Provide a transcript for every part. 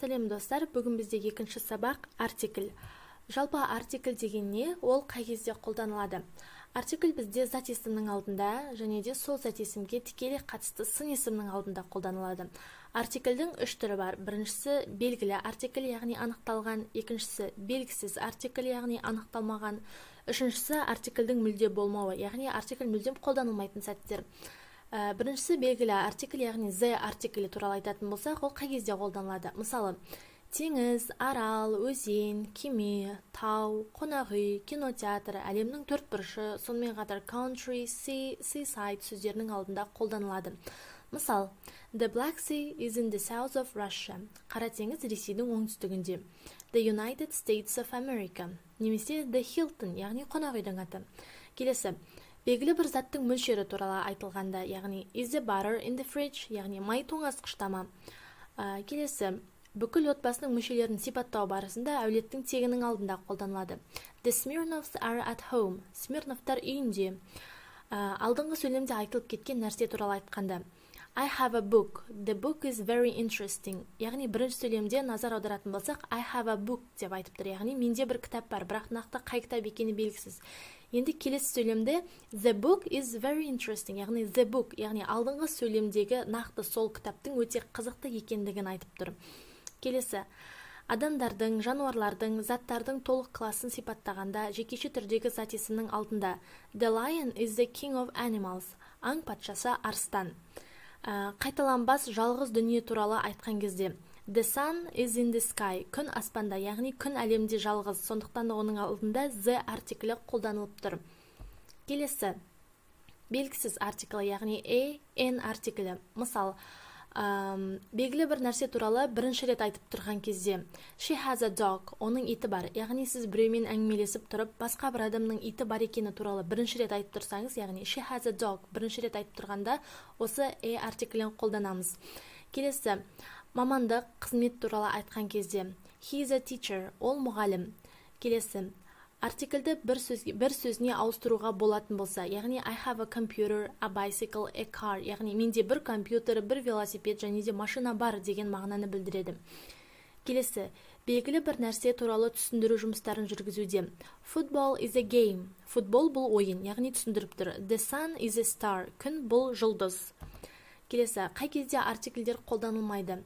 Сәлем достар, бүгін бізде екінші сабақ артикль. Жалпы артикль деген не? Ол қай кезде қолданылады? Артикль бізде зат есімнің алдында және де сол зат есімге тікелей қатысты сын есімнің алдында қолданылады. Артикльдің үш түрі бар. Біріншісі белгілі артикль, яғни анықталған. Екіншісі белгісіз артикль, яғни анықталмаған. Үшіншісі артикльдің мүлде болмауы, яғни артикль мүлдем қолданылмайтын сәттер. Біріншісі белгілі артикль, яғни the артиклі туралы айтатын болсақ, ол қай кезде қолданылады? Мысалы, теңіз, арал, өзен, кеме, тау, қонақүй, кинотеатр, әлемнің төрт бұрышы, сонымен қатар country, sea, seaside сөздерінің алдында қолданылады. Мысал, the Black Sea is in the south of Russia. Қара теңіз Ресейдің оңтүстігінде. The United States of America. Немесе the Hilton, яғни қонақүйдің аты. Келесі, белгілі бір заттың мөлшері туралы айтылғанда, яғни is the butter in the fridge, яғни май тоңазытқышта ма. Келесі, бүкіл отбасының мүшелерін сипаттау барысында әулеттің тегінің алдында қолданылады. The Smirnoffs are at home. Смирновтар үйінде. Алдыңғы сөйлемде айтылып кеткен нәрсе туралы айтқанда. I have a book. The book is very interesting. Яғни бірінші сөйлемде назар аударатын болсақ, I have a book деп айтып тұр. Яғни менде бір кітап бар, бірақ нақты қай кітап екені белгісіз. Енді келесі сөйлемде the book is very interesting. Яғни the book, яғни алдыңғы сөйлемдегі нақты сол кітаптың өте қызықты екендігін айтып тұр. Келесі, адамдардың, жануарлардың, заттардың толық класын сипаттағанда жекеше түрдегі зат есімнің алдында the lion is the king of animals. Аң патшасы арыстан. Қайталанбас жалғыз дүние туралы айтқан кезде the sun is in the sky. Күн аспанда, яғни күн әлемде жалғыз. Сондықтан оның алдында the артиклі қолданылып тұр. Келесі, белгісіз артиклі, яғни an артиклі. Мысал, белгілі бір нәрсе туралы бірінші рет айтып тұрған кезде she has a dog, оның иті бар. Яғни сіз біреумен әңгімелесіп тұрып, басқа бір адамның иті бар екені туралы бірінші рет айтып тұрсаңыз, яғни she has a dog бірінші рет айтып тұрғанда осы артиклін қолданамыз. Келесі, мамандық, қызмет туралы айтқан кезде he is a teacher, ол мұғалім. Келесі, артиклді бір сөзіне ауыстыруға болатын болса, яғни I have a computer, a bicycle, a car, яғни менде бір компьютер, бір велосипед және де машина бар деген мағынаны білдіреді. Келесі, белгілі бір нәрсе туралы түсіндіру жұмыстарын жүргізуде. Football is a game. Футбол бұл ойын, яғни түсіндіріп тұр. The sun is a star. Күн бұл жұлдыз. Келесі, қай кезде артиклдер қолданылмайды?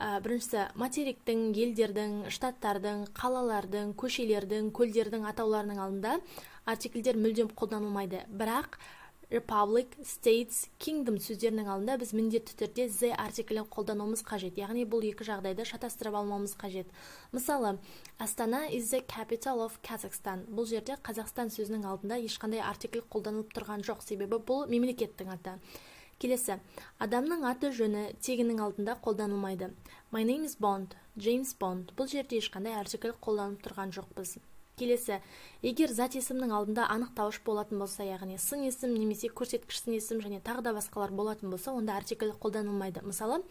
Біріншісі, материктің, елдердің, штаттардың, қалалардың, көшелердің, көлдердің атауларының алдында артиклдер мүлдем қолданылмайды. Бірақ Republic, States, Kingdom сөздерінің алдында біз міндетті түрде the артиклін қолдануымыз қажет. Яғни бұл екі жағдайда шатастырып алмауымыз қажет. Мысалы, Астана is the capital of Kazakhstan. Бұл жерде Қазақстан сөзінің алдында ешқандай артикль қолданылып тұрған жоқ, себебі бұл мемлекеттің аты. Келесі, адамның аты жөні тегінің алдында қолданылмайды. My name is Bond, James Bond. Бұл жерде ешқандай артикль қолданып тұрған жоқпыз. Келесі, егер зат есімнің алдында анықтауыш болатын болса, яғни сын есім немесе көрсеткіш сын есім және тағы да басқалар болатын болса, онда артикль қолданылмайды. Мысалы,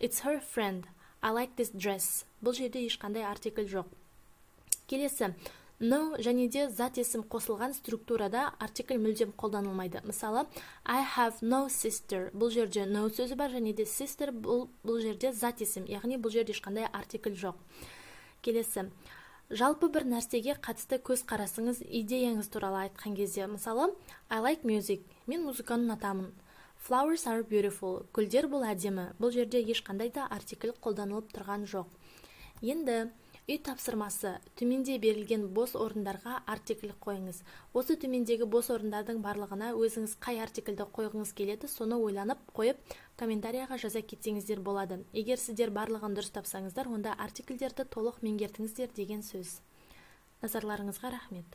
It's her friend, I like this dress. Бұл жерде ешқандай артикль жоқ. Келесі, no және де зат есім қосылған структурада артикль мүлдем қолданылмайды. Мысалы, I have no sister. Бұл жерде no сөзі бар және де sister бұл жерде зат есім, яғни бұл жерде ешқандай артикль жоқ. Келесі, жалпы бір нәрсеге қатысты көз қарасыңыз, идеяңыз туралы айтқан кезде, мысалы, I like music. Мен музыканы ұнатамын. Flowers are beautiful. Гүлдер бұл әдемі. Бұл жерде ешқандай да артикль қолданылып тұрған жоқ. Енді үй тапсырмасы. Төменде берілген бос орындарға артикль қойыңыз. Осы төмендегі бос орындардың барлығына өзіңіз қай артиклді қойғыңыз келеді, соны ойланып қойып, комментарияға жаза кетсеңіздер болады. Егер сіздер барлығын дұрыс тапсаңыздар, онда артиклдерді толық меңгердіңіздер деген сөз. Назарларыңызға рахмет.